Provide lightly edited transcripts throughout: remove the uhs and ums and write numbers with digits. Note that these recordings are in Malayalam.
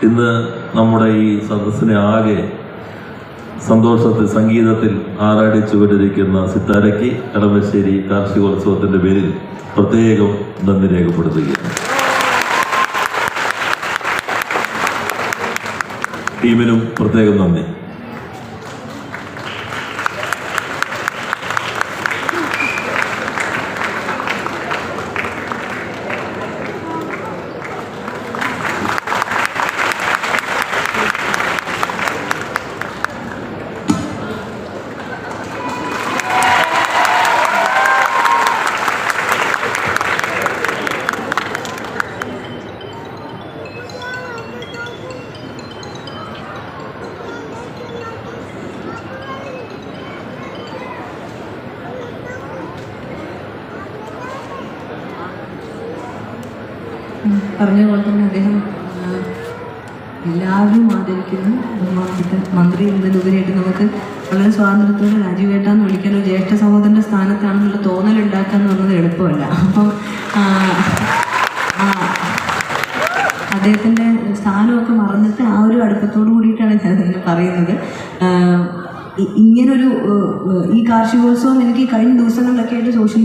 ഇന്ന് നമ്മുടെ ഈ സദസ്സിനെ ആകെ സന്തോഷത്തിൽ സംഗീതത്തിൽ ആറാടിച്ചുകൊണ്ടിരിക്കുന്ന സിത്താരയ്ക്ക് കളമശ്ശേരി കാർഷികോത്സവത്തിൻ്റെ പേരിൽ പ്രത്യേകം നന്ദി രേഖപ്പെടുത്തുകയാണ്. ടീമിനും പ്രത്യേകം നന്ദി. പറഞ്ഞ പോലെ തന്നെ അദ്ദേഹം എല്ലാവരും ആദരിക്കുന്നു. ബഹുമാനപ്പെട്ട മന്ത്രി എന്നതിലുപരിയായിട്ട് നമുക്ക് വളരെ സ്വാതന്ത്ര്യത്തോടെ രാജീവേട്ടാന്ന് വിളിക്കാൻ ഒരു ജ്യേഷ്ഠ സഹോദരൻ്റെ സ്ഥാനത്താണെന്നുള്ള തോന്നലുണ്ടാക്കുക എന്ന് പറഞ്ഞത് എളുപ്പമല്ല. അപ്പം അദ്ദേഹത്തിൻ്റെ സ്ഥാനമൊക്കെ മറന്നിട്ട് ആ ഒരു അടുപ്പത്തോടു കൂടിയിട്ടാണ് ഞാൻ ഇതിനെ പറയുന്നത്. ഇങ്ങനൊരു ഈ കാർഷികോത്സവം എനിക്ക് കഴിഞ്ഞ ദിവസങ്ങളിലൊക്കെ ആയിട്ട് സോഷ്യൽ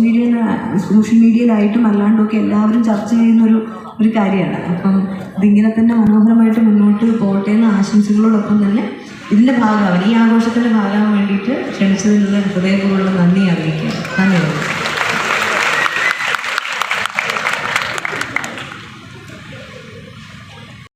മീഡിയയിലായിട്ടും അല്ലാണ്ടുമൊക്കെ എല്ലാവരും ചർച്ച ചെയ്യുന്നൊരു കാര്യമാണ്. അപ്പം ഇതിങ്ങനെ തന്നെ മനോഹരമായിട്ട് മുന്നോട്ട് പോകട്ടെ എന്ന ആശംസകളോടൊപ്പം തന്നെ ഇതിൻ്റെ ഭാഗമാവാൻ, ഈ ആഘോഷത്തിൻ്റെ ഭാഗമാകാൻ വേണ്ടിയിട്ട് ക്ഷണിച്ചതിനുള്ള ഹൃദയപൂർവ്വമുള്ള നന്ദി അറിയിക്കുക. നന്ദി.